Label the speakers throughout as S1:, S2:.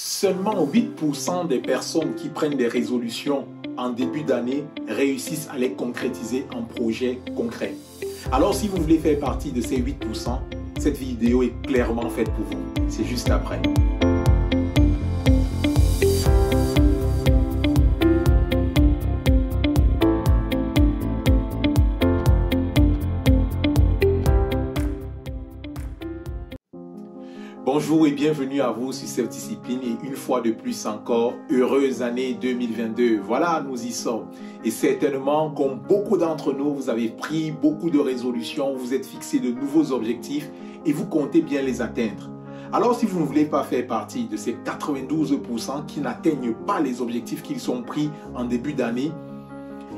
S1: Seulement 8% des personnes qui prennent des résolutions en début d'année réussissent à les concrétiser en projets concrets. Alors si vous voulez faire partie de ces 8%, cette vidéo est clairement faite pour vous. C'est juste après. Bonjour et bienvenue à vous sur Self Discipline et une fois de plus encore, heureuse année 2022. Voilà, nous y sommes. Et certainement, comme beaucoup d'entre nous, vous avez pris beaucoup de résolutions, vous êtes fixé de nouveaux objectifs et vous comptez bien les atteindre. Alors si vous ne voulez pas faire partie de ces 92% qui n'atteignent pas les objectifs qu'ils ont pris en début d'année,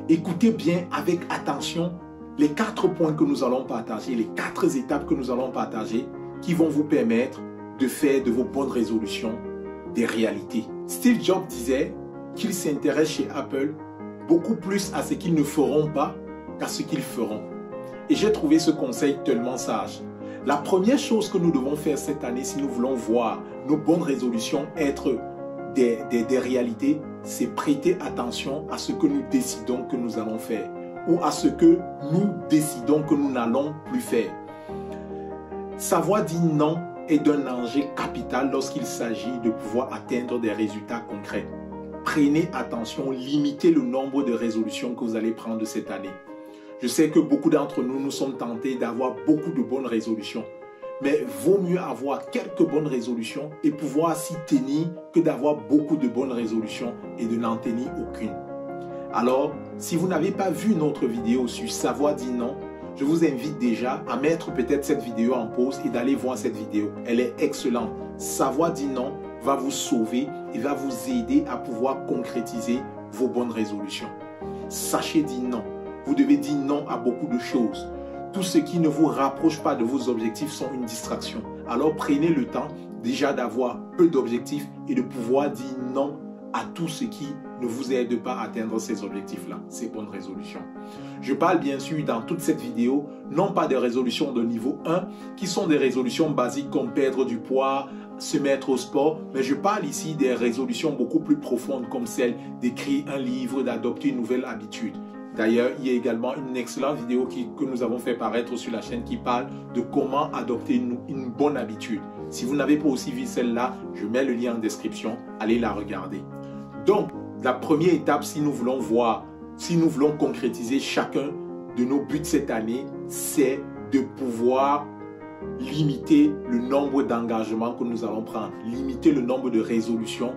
S1: écoutez bien avec attention les 4 points que nous allons partager, les 4 étapes que nous allons partager qui vont vous permettre de faire de vos bonnes résolutions des réalités. Steve Jobs disait qu'il s'intéresse chez Apple beaucoup plus à ce qu'ils ne feront pas qu'à ce qu'ils feront. Et j'ai trouvé ce conseil tellement sage. La première chose que nous devons faire cette année si nous voulons voir nos bonnes résolutions être des réalités, c'est prêter attention à ce que nous décidons que nous allons faire ou à ce que nous décidons que nous n'allons plus faire. Savoir dire non est d'un danger capital lorsqu'il s'agit de pouvoir atteindre des résultats concrets. Prenez attention, limitez le nombre de résolutions que vous allez prendre cette année. Je sais que beaucoup d'entre nous sommes tentés d'avoir beaucoup de bonnes résolutions. Mais vaut mieux avoir quelques bonnes résolutions et pouvoir s'y tenir que d'avoir beaucoup de bonnes résolutions et de n'en tenir aucune. Alors, si vous n'avez pas vu notre vidéo sur savoir dire non, je vous invite déjà à mettre peut-être cette vidéo en pause et d'aller voir cette vidéo. Elle est excellente. Savoir dire non va vous sauver et va vous aider à pouvoir concrétiser vos bonnes résolutions. Sachez dire non. Vous devez dire non à beaucoup de choses. Tout ce qui ne vous rapproche pas de vos objectifs sont une distraction. Alors prenez le temps déjà d'avoir peu d'objectifs et de pouvoir dire non à tout ce qui ne vous aide pas à atteindre ces objectifs-là, ces bonnes résolutions. Je parle bien sûr dans toute cette vidéo, non pas des résolutions de niveau 1, qui sont des résolutions basiques comme perdre du poids, se mettre au sport, mais je parle ici des résolutions beaucoup plus profondes comme celle d'écrire un livre, d'adopter une nouvelle habitude. D'ailleurs, il y a également une excellente vidéo que nous avons fait paraître sur la chaîne qui parle de comment adopter une bonne habitude. Si vous n'avez pas aussi vu celle-là, je mets le lien en description, allez la regarder. Donc, la première étape, si nous voulons voir, si nous voulons concrétiser chacun de nos buts cette année, c'est de pouvoir limiter le nombre d'engagements que nous allons prendre, limiter le nombre de résolutions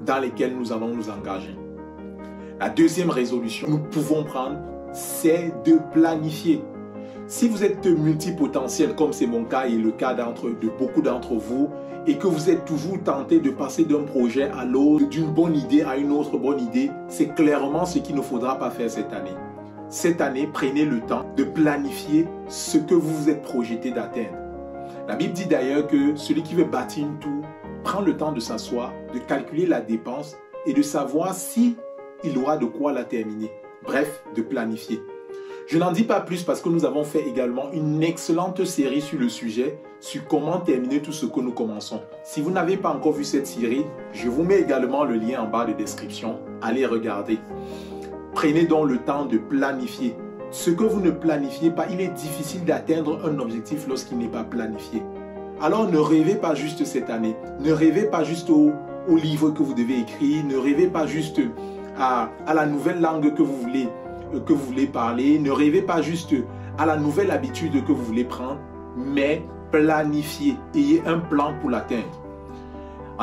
S1: dans lesquelles nous allons nous engager. La deuxième résolution que nous pouvons prendre, c'est de planifier. Si vous êtes multipotentiel, comme c'est mon cas et le cas de beaucoup d'entre vous, et que vous êtes toujours tenté de passer d'un projet à l'autre, d'une bonne idée à une autre bonne idée, c'est clairement ce qu'il ne faudra pas faire cette année. Cette année, prenez le temps de planifier ce que vous vous êtes projeté d'atteindre. La Bible dit d'ailleurs que celui qui veut bâtir une tour prend le temps de s'asseoir, de calculer la dépense et de savoir si il aura de quoi la terminer. Bref, de planifier. Je n'en dis pas plus parce que nous avons fait également une excellente série sur le sujet, sur comment terminer tout ce que nous commençons. Si vous n'avez pas encore vu cette série, je vous mets également le lien en bas de description. Allez regarder. Prenez donc le temps de planifier. Ce que vous ne planifiez pas, il est difficile d'atteindre un objectif lorsqu'il n'est pas planifié. Alors ne rêvez pas juste cette année. Ne rêvez pas juste au livre que vous devez écrire. Ne rêvez pas juste à la nouvelle langue que vous voulez parler. Ne rêvez pas juste à la nouvelle habitude que vous voulez prendre, mais planifiez. Ayez un plan pour l'atteindre.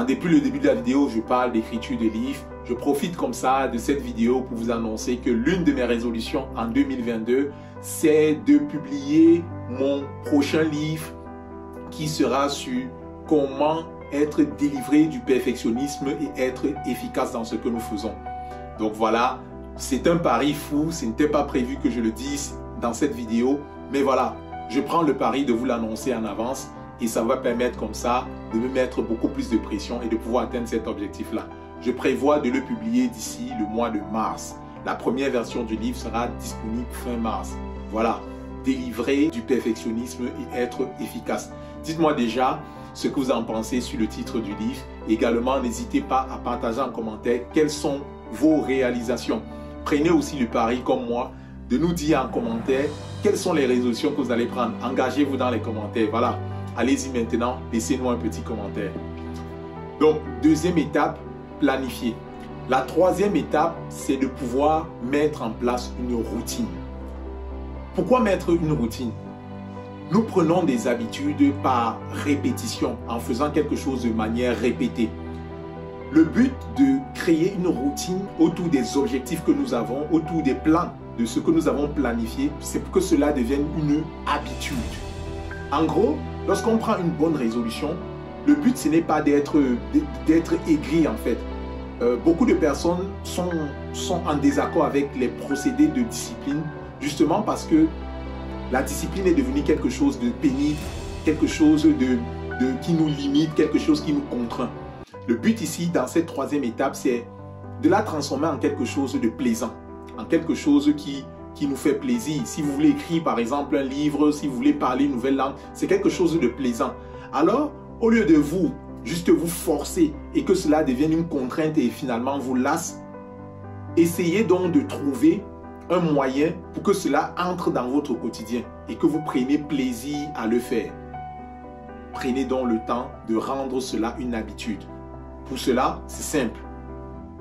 S1: Depuis le début de la vidéo, je parle d'écriture de livres. Je profite comme ça de cette vidéo pour vous annoncer que l'une de mes résolutions en 2022, c'est de publier mon prochain livre qui sera sur comment être délivré du perfectionnisme et être efficace dans ce que nous faisons. Donc voilà, c'est un pari fou, ce n'était pas prévu que je le dise dans cette vidéo, mais voilà, je prends le pari de vous l'annoncer en avance et ça va permettre comme ça de me mettre beaucoup plus de pression et de pouvoir atteindre cet objectif-là. Je prévois de le publier d'ici le mois de mars. La première version du livre sera disponible fin mars. Voilà, délivrer du perfectionnisme et être efficace. Dites-moi déjà ce que vous en pensez sur le titre du livre. Également, n'hésitez pas à partager en commentaire quelles sont vos réalisations. Prenez aussi le pari, comme moi, de nous dire en commentaire quelles sont les résolutions que vous allez prendre. Engagez-vous dans les commentaires. Voilà, allez-y maintenant, laissez-nous un petit commentaire. Donc, deuxième étape, planifier. La troisième étape, c'est de pouvoir mettre en place une routine. Pourquoi mettre une routine? Nous prenons des habitudes par répétition, en faisant quelque chose de manière répétée. Le but de créer une routine autour des objectifs que nous avons, autour des plans, de ce que nous avons planifié, c'est pour que cela devienne une habitude. En gros, lorsqu'on prend une bonne résolution, le but ce n'est pas d'être aigri en fait. Beaucoup de personnes sont en désaccord avec les procédés de discipline, justement parce que la discipline est devenue quelque chose de pénible, quelque chose qui nous limite, quelque chose qui nous contraint. Le but ici, dans cette troisième étape, c'est de la transformer en quelque chose de plaisant, en quelque chose qui nous fait plaisir. Si vous voulez écrire, par exemple, un livre, si vous voulez parler une nouvelle langue, c'est quelque chose de plaisant. Alors, au lieu de juste vous forcer et que cela devienne une contrainte et finalement vous lasse, essayez donc de trouver un moyen pour que cela entre dans votre quotidien et que vous preniez plaisir à le faire. Prenez donc le temps de rendre cela une habitude. Pour cela, c'est simple.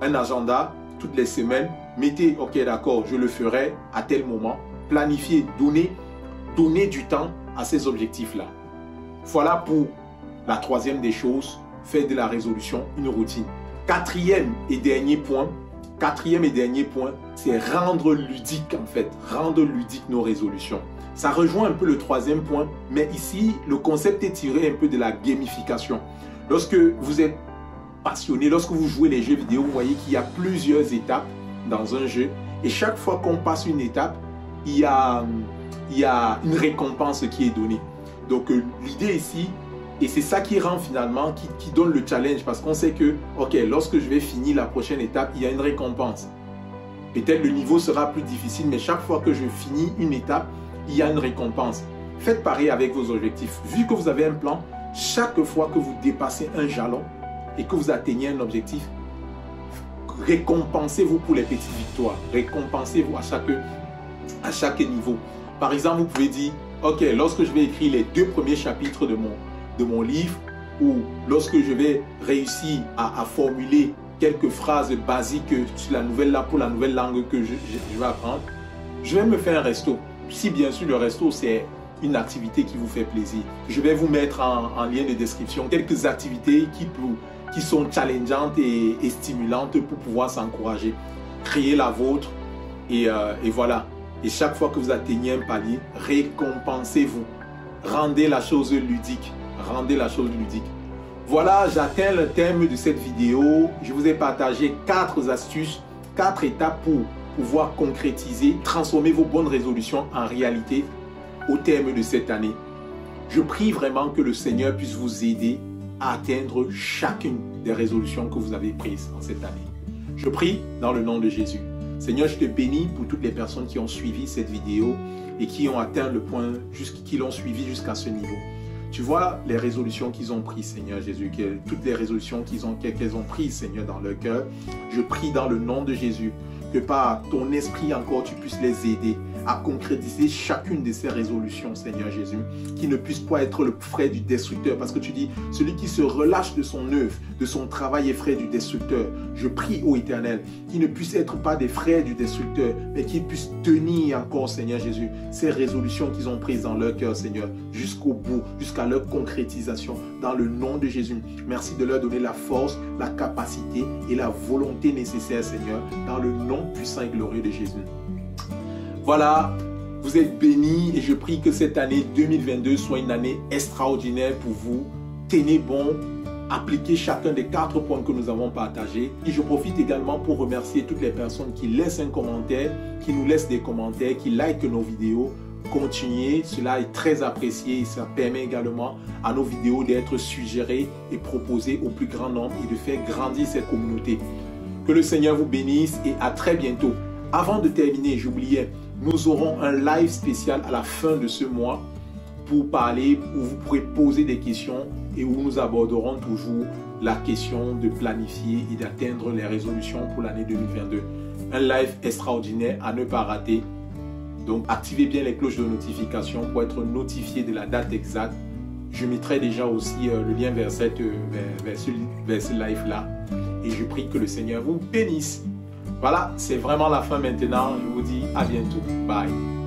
S1: Un agenda, toutes les semaines, mettez, ok d'accord, je le ferai à tel moment. Planifiez, donnez du temps à ces objectifs-là. Voilà pour la troisième des choses, faites de la résolution une routine. Quatrième et dernier point, c'est rendre ludique en fait, rendre ludique nos résolutions. Ça rejoint un peu le troisième point, mais ici, le concept est tiré un peu de la gamification. Lorsque vous êtes passionné, lorsque vous jouez les jeux vidéo, vous voyez qu'il y a plusieurs étapes dans un jeu. Et chaque fois qu'on passe une étape, il y a une récompense qui est donnée. Donc l'idée ici, et c'est ça qui rend finalement, qui donne le challenge, parce qu'on sait que, ok, lorsque je vais finir la prochaine étape, il y a une récompense. Peut-être le niveau sera plus difficile, mais chaque fois que je finis une étape, il y a une récompense. Faites pareil avec vos objectifs. Vu que vous avez un plan, chaque fois que vous dépassez un jalon et que vous atteignez un objectif, récompensez-vous pour les petites victoires. Récompensez-vous à chaque niveau. Par exemple, vous pouvez dire, ok, lorsque je vais écrire les 2 premiers chapitres de mon livre, ou lorsque je vais réussir à formuler quelques phrases basiques sur pour la nouvelle langue que je vais apprendre, je vais me faire un resto. Si bien sûr le resto c'est une activité qui vous fait plaisir. Je vais vous mettre en lien de description quelques activités qui sont challengeantes et stimulantes pour pouvoir s'encourager. Créez la vôtre et voilà. Et chaque fois que vous atteignez un palier, récompensez-vous. Rendez la chose ludique. Rendez la chose ludique. Voilà, j'atteins le terme de cette vidéo. Je vous ai partagé 4 astuces, 4 étapes pour pouvoir concrétiser, transformer vos bonnes résolutions en réalité au terme de cette année. Je prie vraiment que le Seigneur puisse vous aider à atteindre chacune des résolutions que vous avez prises en cette année. Je prie dans le nom de Jésus. Seigneur, je te bénis pour toutes les personnes qui ont suivi cette vidéo et qui ont atteint le point, qui l'ont suivi jusqu'à ce niveau. Tu vois les résolutions qu'ils ont prises, Seigneur Jésus, toutes les résolutions qu'elles ont prises, Seigneur, dans leur cœur. Je prie dans le nom de Jésus que par ton esprit encore, tu puisses les aider à concrétiser chacune de ces résolutions, Seigneur Jésus, qui ne puisse pas être le frère du destructeur, parce que tu dis, celui qui se relâche de son œuvre, de son travail est frère du destructeur. Je prie, ô Éternel, qu'ils ne puissent être pas des frères du destructeur, mais qu'ils puissent tenir encore, Seigneur Jésus, ces résolutions qu'ils ont prises dans leur cœur, Seigneur, jusqu'au bout, jusqu'à leur concrétisation, dans le nom de Jésus. Merci de leur donner la force, la capacité et la volonté nécessaire, Seigneur, dans le nom puissant et glorieux de Jésus. Voilà, vous êtes bénis et je prie que cette année 2022 soit une année extraordinaire pour vous. Tenez bon, appliquez chacun des 4 points que nous avons partagés. Et je profite également pour remercier toutes les personnes qui laissent un commentaire, qui nous laissent des commentaires, qui likent nos vidéos. Continuez, cela est très apprécié et ça permet également à nos vidéos d'être suggérées et proposées au plus grand nombre et de faire grandir cette communauté. Que le Seigneur vous bénisse et à très bientôt. Avant de terminer, j'oubliais, nous aurons un live spécial à la fin de ce mois pour parler, où vous pourrez poser des questions et où nous aborderons toujours la question de planifier et d'atteindre les résolutions pour l'année 2022. Un live extraordinaire à ne pas rater. Donc, activez bien les cloches de notification pour être notifié de la date exacte. Je mettrai déjà aussi le lien vers ce live-là. Et je prie que le Seigneur vous bénisse. Voilà, c'est vraiment la fin maintenant. Je vous dis à bientôt. Bye.